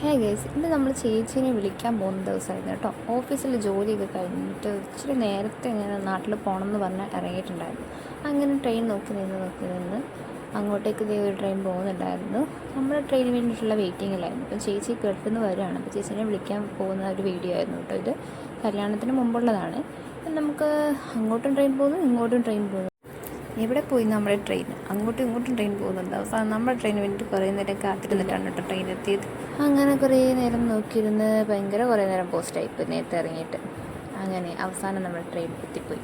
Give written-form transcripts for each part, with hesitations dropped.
Hey guys, ഇന്ന് നമ്മൾ ചേച്ചീനെ വിളിക്കാൻ പോകുന്ന ദിവസമായിരുന്നു കേട്ടോ. ഓഫീസിൽ ജോലിയൊക്കെ കഴിഞ്ഞിട്ട് ഇച്ചിരി നേരത്തെ ഇങ്ങനെ നാട്ടിൽ പോകണമെന്ന് പറഞ്ഞ് ഇറങ്ങിയിട്ടുണ്ടായിരുന്നു. അങ്ങനെ ട്രെയിൻ നോക്കി നിന്ന് അങ്ങോട്ടേക്ക് ഒരു ട്രെയിൻ പോകുന്നുണ്ടായിരുന്നു. നമ്മുടെ ട്രെയിനിന് വേണ്ടിയിട്ടുള്ള വെയിറ്റിങ്ങിലായിരുന്നു. അപ്പോൾ ചേച്ചി ഗൾഫിൽ നിന്ന് വരികയാണ്. അപ്പോൾ ചേച്ചീനെ വിളിക്കാൻ പോകുന്ന ഒരു വീഡിയോ ആയിരുന്നു കേട്ടോ. ഇത് കല്യാണത്തിന് മുമ്പുള്ളതാണ്. നമുക്ക് അങ്ങോട്ടും ട്രെയിൻ പോകുന്നു, ഇങ്ങോട്ടും ട്രെയിൻ പോകുന്നു. എവിടെ പോയി നമ്മുടെ ട്രെയിൻ? അങ്ങോട്ടും ഇങ്ങോട്ടും ട്രെയിൻ പോകുന്നുണ്ട്. അവസാനം നമ്മുടെ ട്രെയിനിന് വേണ്ടി കുറേ നേരം കാത്തിരുന്നിട്ടാണ് കേട്ടോ ട്രെയിൻ എത്തിയത്. അങ്ങനെ കുറേ നേരം നോക്കിയിരുന്ന് കുറേ നേരം പോസ്റ്റായിപ്പോയി നേരത്തെ ഇറങ്ങിയിട്ട്. അങ്ങനെ അവസാനം നമ്മുടെ ട്രെയിൻ എത്തിപ്പോയി.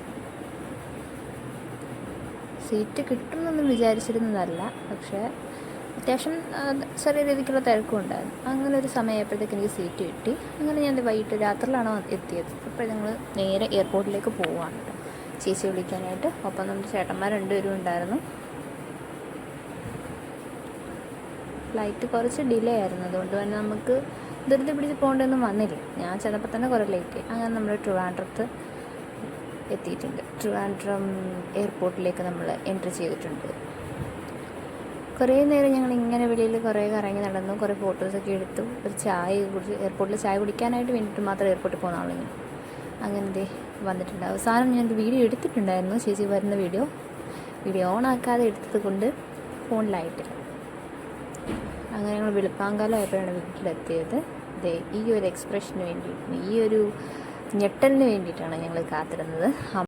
സീറ്റ് കിട്ടുമെന്നൊന്നും വിചാരിച്ചിരുന്നതല്ല, പക്ഷേ അത്യാവശ്യം ചെറിയ രീതിക്കുള്ള തിരക്കും ഉണ്ടായിരുന്നു. അങ്ങനെ ഒരു സമയമായപ്പോഴത്തേക്ക് എനിക്ക് സീറ്റ് കിട്ടി. അങ്ങനെ ഞാൻ വൈകിട്ട് രാത്രിയിലാണ് എത്തിയത്. അപ്പോൾ ഞങ്ങൾ നേരെ എയർപോർട്ടിലേക്ക് പോവുകയാണ് കേട്ടോ ചേച്ചി വിളിക്കാനായിട്ട്. ഒപ്പം നമ്മുടെ ചേട്ടന്മാർ രണ്ടുപേരും ഉണ്ടായിരുന്നു. ഫ്ലൈറ്റ് കുറച്ച് ഡിലേ ആയിരുന്നു, അതുകൊണ്ട് തന്നെ നമുക്ക് ധൃതി പിടിച്ച് പോകേണ്ടതൊന്നും വന്നില്ല. ഞാൻ ചെന്നപ്പോൾ തന്നെ കുറേ ലേറ്റ്. അങ്ങനെ നമ്മൾ ട്രിവാൻഡ്രത്ത് എത്തിയിട്ടുണ്ട്. ട്രിവാൻഡ്രം എയർപോർട്ടിലേക്ക് നമ്മൾ എൻട്രി ചെയ്തിട്ടുണ്ട്. കുറേ നേരം ഞങ്ങൾ ഇങ്ങനെ വെളിയിൽ കുറേ കറങ്ങി നടന്നു, കുറേ ഫോട്ടോസൊക്കെ എടുത്തു. ഒരു ചായ കുടിച്ച് എയർപോർട്ടിൽ ചായ കുടിക്കാനായിട്ട് വേണ്ടിയിട്ട് മാത്രം എയർപോർട്ടിൽ പോകുന്ന ആളിങ്ങനെ അങ്ങനെ വന്നിട്ടുണ്ട്. അവസാനം ഞാൻ വീഡിയോ എടുത്തിട്ടുണ്ടായിരുന്നു, ചേച്ചി വരുന്ന വീഡിയോ ഓണാക്കാതെ എടുത്തത് കൊണ്ട് ഫോണിലായിട്ടില്ല. അങ്ങനെ ഞങ്ങൾ വെളുപ്പാങ്കാലമായപ്പോഴാണ് വീട്ടിലെത്തിയത്. ഈ ഒരു എക്സ്പ്രഷന് വേണ്ടിയിട്ട്, ഈ ഒരു ഞെട്ടലിന് വേണ്ടിയിട്ടാണ് ഞങ്ങൾ കാത്തിരുന്നത്.